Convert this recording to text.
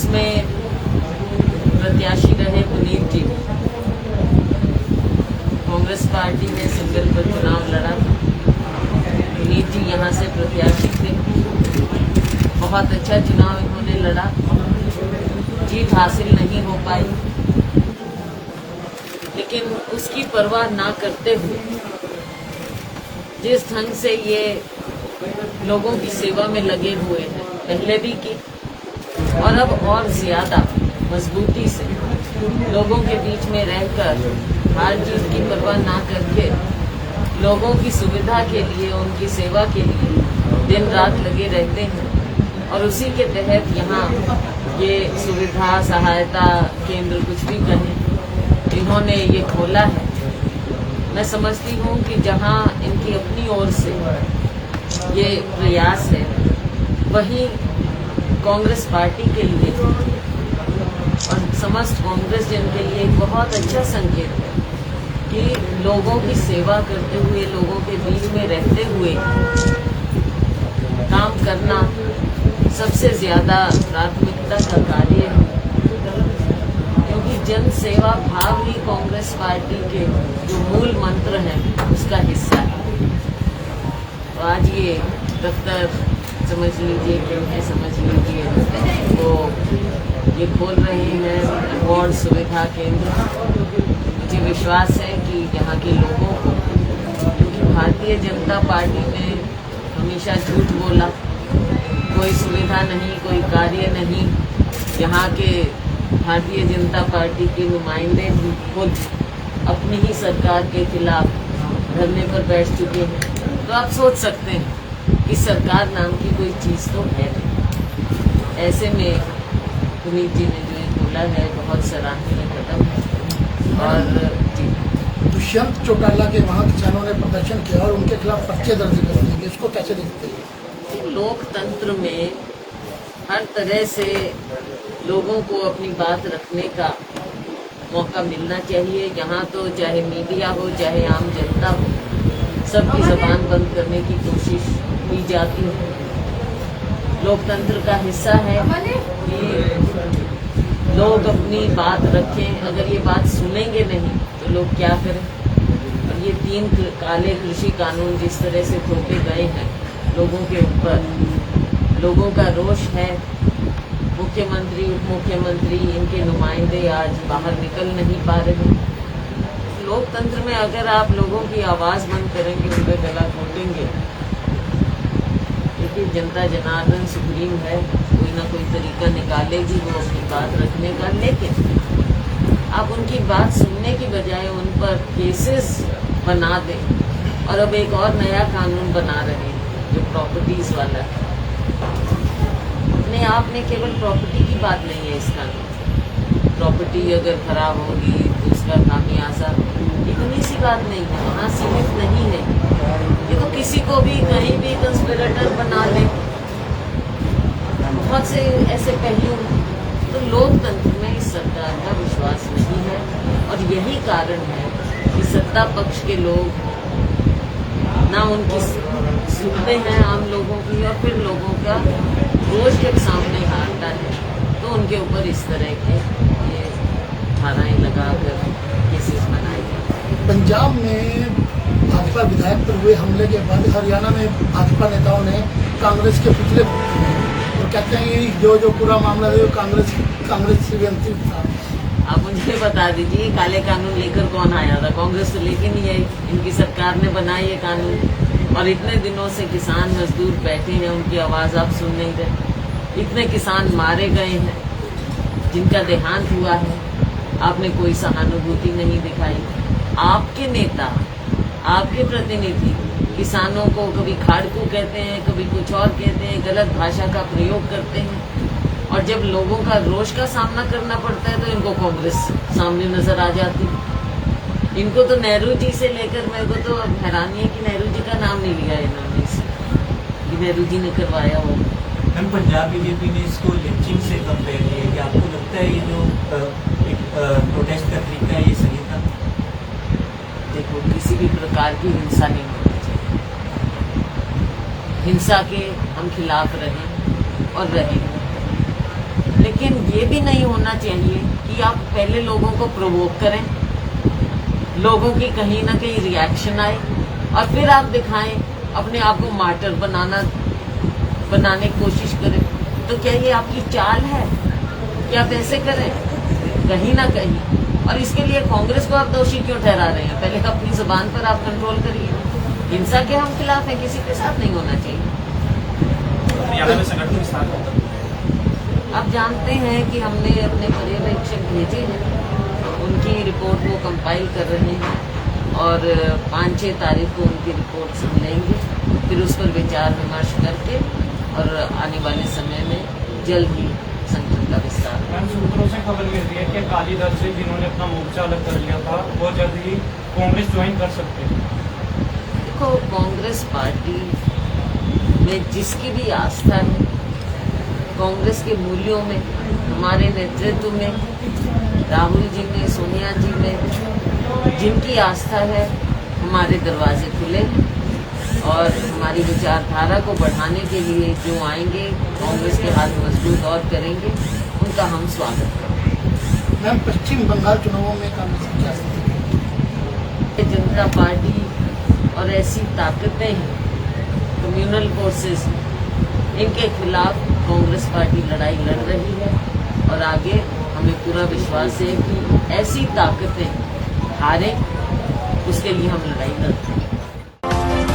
जिसमें प्रत्याशी रहे पुनीत जी। कांग्रेस पार्टी ने सिंगल पर चुनाव लड़ा था। पुनीत जी यहाँ से प्रत्याशी थे। बहुत अच्छा चुनाव इन्होंने लड़ा, जीत हासिल नहीं हो पाई, लेकिन उसकी परवाह ना करते हुए जिस ढंग से ये लोगों की सेवा में लगे हुए हैं, पहले भी की और अब और ज्यादा मजबूती से लोगों के बीच में रहकर हार जीत की परवाह ना करके लोगों की सुविधा के लिए, उनकी सेवा के लिए दिन रात लगे रहते हैं। और उसी के तहत यहाँ ये सुविधा सहायता केंद्र कुछ भी कहें, इन्होंने ये खोला है। मैं समझती हूँ कि जहाँ इनकी अपनी ओर से ये प्रयास है, वहीं कांग्रेस पार्टी के लिए और समस्त कांग्रेस जन के लिए एक बहुत अच्छा संकेत है कि लोगों की सेवा करते हुए, लोगों के बीच में रहते हुए काम करना सबसे ज्यादा प्राथमिकता का कार्य है, क्योंकि जन सेवा भाव ही कांग्रेस पार्टी के जो मूल मंत्र हैं उसका हिस्सा है। तो आज ये दफ्तर समझ लीजिए, क्योंकि समझ लीजिए वो ये खोल रहे हैं वार्ड सुविधा केंद्र। मुझे विश्वास है कि यहाँ के लोगों को, क्योंकि भारतीय जनता पार्टी ने हमेशा झूठ बोला, कोई सुविधा नहीं, कोई कार्य नहीं। यहाँ के भारतीय जनता पार्टी के नुमाइंदे खुद अपनी ही सरकार के खिलाफ धरने पर बैठ चुके हैं। तो आप सोच सकते हैं कि सरकार नाम की कोई चीज़ तो है नहीं। ऐसे में पुनीत जी ने जो ये बोला है बहुत सराहनीय कदम है। और जी, दुष्यंत चौटाला के वहाँ किसानों ने प्रदर्शन किया और उनके खिलाफ पर्चे दर्ज कर दिए, इसको कैसे देखते हैं? लोकतंत्र में हर तरह से लोगों को अपनी बात रखने का मौका मिलना चाहिए। यहाँ तो चाहे मीडिया हो, चाहे आम जनता हो, सबकी जबान बंद करने की कोशिश की जाती है। लोकतंत्र का हिस्सा है कि लोग अपनी बात रखें। अगर ये बात सुनेंगे नहीं तो लोग क्या करें? और ये 3 काले कृषि कानून जिस तरह से थोपे गए हैं लोगों के ऊपर, लोगों का रोष है। मुख्यमंत्री, उप मुख्यमंत्री, इनके नुमाइंदे आज बाहर निकल नहीं पा रहे। लोकतंत्र में अगर आप लोगों की आवाज़ बंद करेंगे, उनका गला घोटेंगे, क्योंकि जनता जनार्दन सुप्रीम है, कोई ना कोई तरीका निकालेगी वो अपनी बात रखने का। लेकिन आप उनकी बात सुनने की बजाय उन पर केसेस बना दें। और अब एक और नया कानून बना रहे हैं जो प्रॉपर्टीज वाला है। अपने आप में केवल प्रॉपर्टी की बात नहीं है इस कानून। प्रॉपर्टी अगर खराब होगी तो उसका खामियाजा इतनी सी बात नहीं है, वहाँ सीमित नहीं है। ये तो किसी को भी कहीं भी कंस्पिरेटर बना ले, बहुत से ऐसे पहलू हैं। तो लोकतंत्र में इस सरकार का विश्वास नहीं है और यही कारण है कि सत्ता पक्ष के लोग ना उनकी सुनते हैं आम लोगों की, और फिर लोगों का रोज जब सामने आता है तो उनके ऊपर इस तरह के ये धाराएं लगाकर केसेस बनाए जाते हैं। पंजाब में भाजपा विधायक पर हुए हमले के बाद हरियाणा में भाजपा नेताओं ने कांग्रेस के पुतले और कहते हैं कि जो पूरा मामला है वो कांग्रेस से अंतिम था। आप मुझे बता दीजिए, काले कानून लेकर कौन आया था? कांग्रेस तो लेके नहीं आई, इनकी सरकार ने बनाई ये कानून। और इतने दिनों से किसान मजदूर बैठे हैं, उनकी आवाज़ आप सुन नहीं रहे। इतने किसान मारे गए हैं, जिनका देहांत हुआ है, आपने कोई सहानुभूति नहीं दिखाई। आपके नेता, आपके प्रतिनिधि किसानों को कभी खाड़कू कहते हैं, कभी कुछ और कहते हैं, गलत भाषा का प्रयोग करते हैं। और जब लोगों का रोष का सामना करना पड़ता है तो इनको कांग्रेस सामने नजर आ जाती है। इनको तो नेहरू जी से लेकर, मेरे को तो अब हैरानी है कि नेहरू जी का नाम नहीं लिया इन्होंने कि नेहरू जी ने करवाया हो। मैम, पंजाब बीजेपी ने इसको लिंचिंग से कंपेयर किया कि आपको लगता है ये जो प्रोटेस्ट का तरीका है ये सही था? देखो, किसी भी प्रकार की हिंसा नहीं होनी चाहिए। हिंसा के हम खिलाफ रहे और रहेंगे। लेकिन ये भी नहीं होना चाहिए कि आप पहले लोगों को प्रोवोक करें, लोगों की कहीं ना कहीं रिएक्शन आए और फिर आप दिखाएं, अपने आप को मार्टर बनाने की कोशिश करें। तो क्या ये आपकी चाल है कि आप ऐसे करें? कहीं ना कहीं। और इसके लिए कांग्रेस को आप दोषी क्यों ठहरा रहे हैं? पहले अपनी जुबान पर आप कंट्रोल करिए। हिंसा के हम खिलाफ हैं, किसी के साथ नहीं होना चाहिए। हरियाणा में संगठन विस्तार होगा। आप जानते हैं कि हमने अपने पर्यवेक्षक भेजे हैं, उनकी रिपोर्ट वो कंपाइल कर रहे हैं और 5-6 तारीख को उनकी रिपोर्ट सुन लेंगे, फिर उस पर विचार विमर्श करके और आने वाले समय में जल्द ही संगठन का विस्तार। मैम, सूत्रों से खबर मिल रही है कि अकाली दल से जिन्होंने अपना मोर्चा अलग कर लिया था वो जल्द ही कांग्रेस ज्वाइन कर सकते हैं। देखो, कांग्रेस पार्टी में जिसकी भी आस्था है, कांग्रेस के मूल्यों में, हमारे नेतृत्व में, राहुल जी में, सोनिया जी में जिनकी आस्था है, हमारे दरवाजे खुले हैं और हमारी विचारधारा को बढ़ाने के लिए जो आएंगे, कांग्रेस के हाथ मजबूत और करेंगे, उनका हम स्वागत करेंगे। मैम, पश्चिम बंगाल चुनावों में कांग्रेस की क्या स्थिति है? जनता पार्टी और ऐसी ताकतें हैं, कम्युनल फोर्सेस, इनके खिलाफ कांग्रेस पार्टी लड़ाई लड़ रही है और आगे हमें पूरा विश्वास है कि ऐसी ताकतें हारें, उसके लिए हम लड़ाई लड़ते हैं।